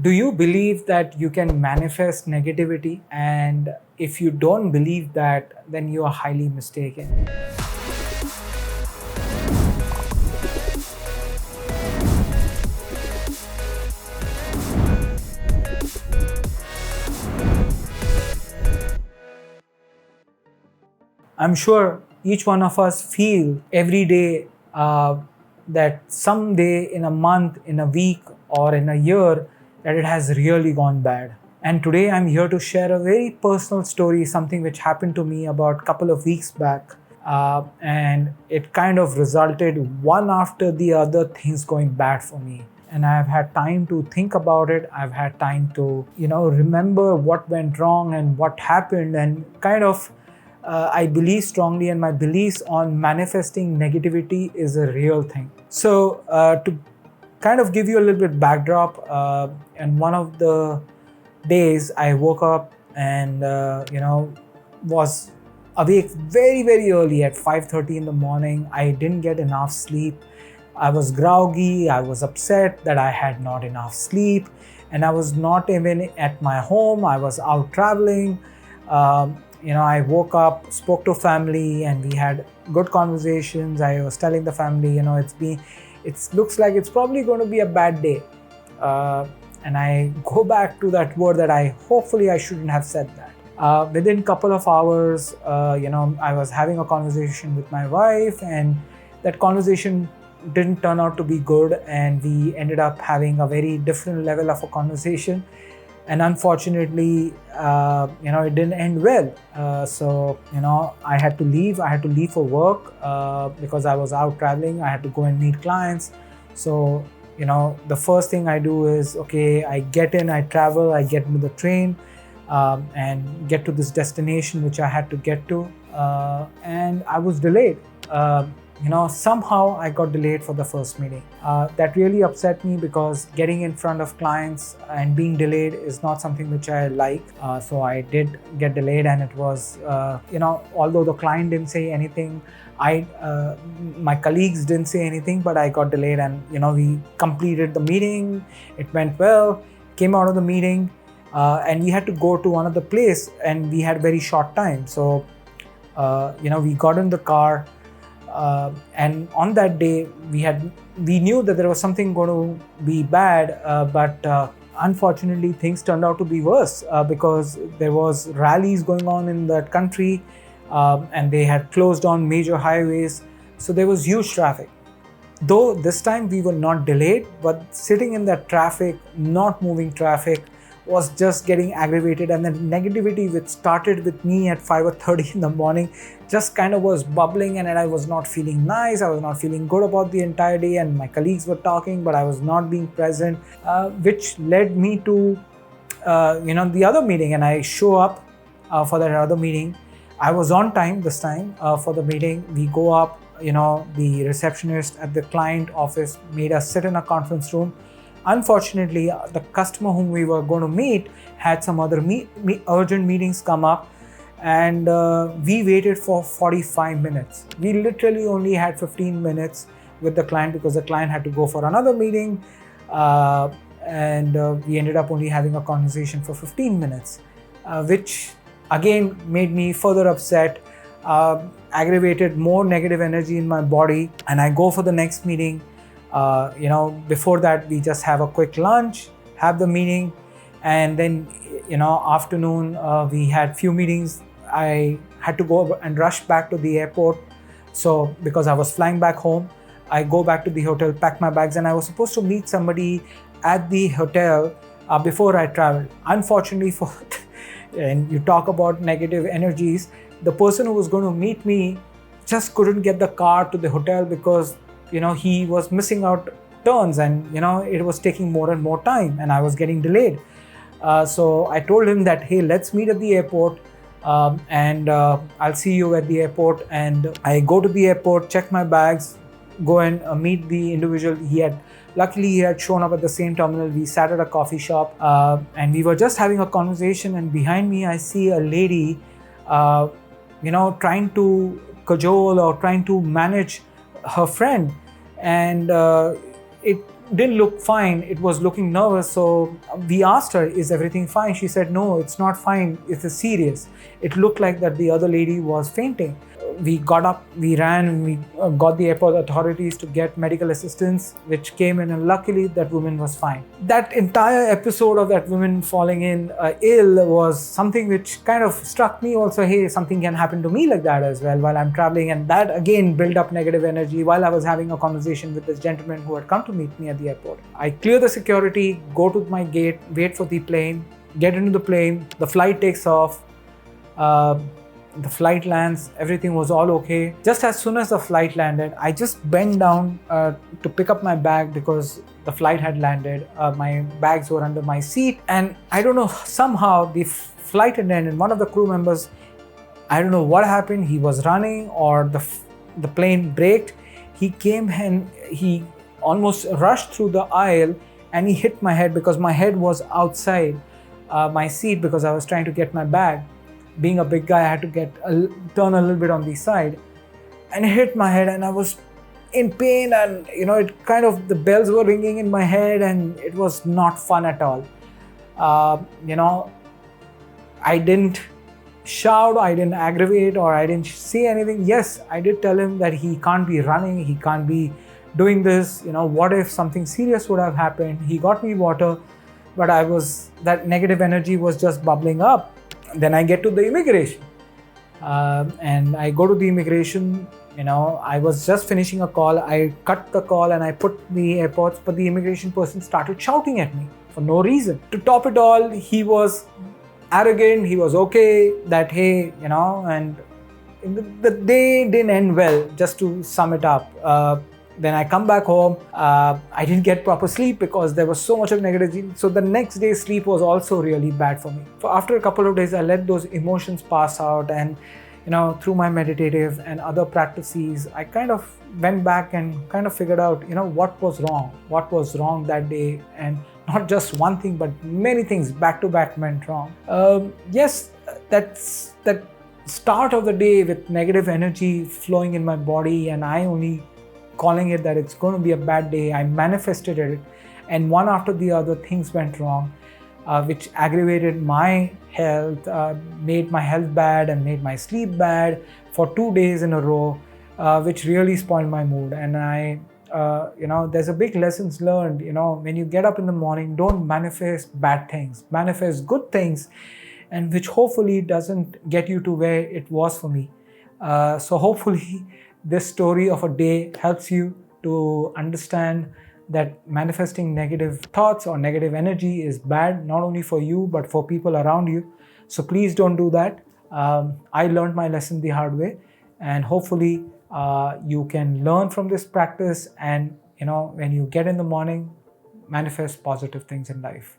Do you believe that you can manifest negativity? And if you don't believe that, then you are highly mistaken. I'm sure each one of us feel every day that someday in a month, in a week, or in a year, that it has really gone bad. And today I'm here to share a very personal story, something which happened to me about a couple of weeks back. And it kind of resulted one after the other things going bad for me. And I've had time to think about it. I've had time to, remember what went wrong and what happened, and kind of I believe strongly, and my beliefs on manifesting negativity is a real thing. So to kind of give you a little bit backdrop, and one of the days I woke up and was awake very, very early at 5:30 in the morning. I didn't get enough sleep. I was groggy. I was upset that I had not enough sleep, and I was not even at my home. I was out traveling. I woke up, spoke to family, and we had good conversations. I was telling the family, it looks like it's probably going to be a bad day. And I go back to that word that hopefully I shouldn't have said that. Within a couple of hours, I was having a conversation with my wife, and that conversation didn't turn out to be good, and we ended up having a very different level of a conversation. And unfortunately, it didn't end well. So I had to leave. I had to leave for work because I was out traveling. I had to go and meet clients. So the first thing I do is, I get in, I travel, I get into the train and get to this destination which I had to get to, and I was delayed. Somehow I got delayed for the first meeting. That really upset me, because getting in front of clients and being delayed is not something which I like. So I did get delayed, and it was, although the client didn't say anything, my colleagues didn't say anything, but I got delayed, and we completed the meeting. It went well. Came out of the meeting, and we had to go to another place, and we had very short time. So we got in the car. And on that day, we knew that there was something going to be bad, but unfortunately things turned out to be worse, because there was rallies going on in that country, and they had closed down major highways, so there was huge traffic. Though this time we were not delayed, but sitting in that traffic, not moving traffic, was just getting aggravated. And the negativity which started with me at 5:30 in the morning just kind of was bubbling, and I was not feeling nice. I was not feeling good about the entire day, and my colleagues were talking, but I was not being present, which led me to the other meeting. And I show up for that other meeting. I was on time this time for the meeting. We go up, the receptionist at the client office made us sit in a conference room. Unfortunately, the customer whom we were going to meet had some other urgent meetings come up, and we waited for 45 minutes. We literally only had 15 minutes with the client, because the client had to go for another meeting, and we ended up only having a conversation for 15 minutes, which again made me further upset, aggravated more negative energy in my body. And I go for the next meeting. Before that, we just have a quick lunch, have the meeting, and then afternoon we had few meetings. I had to go and rush back to the airport. So because I was flying back home, I go back to the hotel, pack my bags, and I was supposed to meet somebody at the hotel before I traveled. Unfortunately and you talk about negative energies, the person who was going to meet me just couldn't get the car to the hotel, because he was missing out turns, and it was taking more and more time, and I was getting delayed. So I told him that, hey, let's meet at the airport, and I'll see you at the airport. And I go to the airport, check my bags, go and meet the individual. Luckily he had shown up at the same terminal. We sat at a coffee shop, and we were just having a conversation, and behind me I see a lady trying to cajole or trying to manage her friend, and it didn't look fine. It was looking nervous. So we asked her, is everything fine? She said, no, it's not fine. It's serious. It looked like that the other lady was fainting. We got up, we ran, and we got the airport authorities to get medical assistance, which came in, and luckily that woman was fine. That entire episode of that woman falling in ill was something which kind of struck me also. Hey, something can happen to me like that as well while I'm traveling, and that again built up negative energy while I was having a conversation with this gentleman who had come to meet me at the airport. I clear the security, go to my gate, wait for the plane, get into the plane, the flight takes off. The flight lands, everything was all okay. Just as soon as the flight landed, I just bent down to pick up my bag because the flight had landed. My bags were under my seat, and I don't know, somehow the flight attendant, one of the crew members, I don't know what happened, he was running or the plane braked. He came and he almost rushed through the aisle and he hit my head because my head was outside my seat because I was trying to get my bag. Being a big guy, I had to turn a little bit on the side, and it hit my head, and I was in pain, and it kind of, the bells were ringing in my head, and it was not fun at all. I didn't shout, I didn't aggravate, or I didn't say anything. Yes, I did tell him that he can't be running, he can't be doing this. What if something serious would have happened? He got me water, but that negative energy was just bubbling up. Then I get to the immigration, and I go to the immigration. I was just finishing a call. I cut the call and I put the AirPods, but the immigration person started shouting at me for no reason. To top it all, he was arrogant. He was okay that, hey, and the day didn't end well, just to sum it up. Then I come back home. I didn't get proper sleep because there was so much of negativity. So the next day's sleep was also really bad for me. After a couple of days, I let those emotions pass out, and through my meditative and other practices, I kind of went back and kind of figured out, what was wrong that day, and not just one thing, but many things back to back went wrong. Yes, that start of the day with negative energy flowing in my body, and I only calling it that it's going to be a bad day. I manifested it, and one after the other things went wrong, which aggravated my health, made my health bad, and made my sleep bad for 2 days in a row, which really spoiled my mood. And there's a big lessons learned. When you get up in the morning, don't manifest bad things, manifest good things, and which hopefully doesn't get you to where it was for me. So hopefully this story of a day helps you to understand that manifesting negative thoughts or negative energy is bad, not only for you, but for people around you. So please don't do that. I learned my lesson the hard way, and hopefully you can learn from this practice, and when you get in the morning, manifest positive things in life.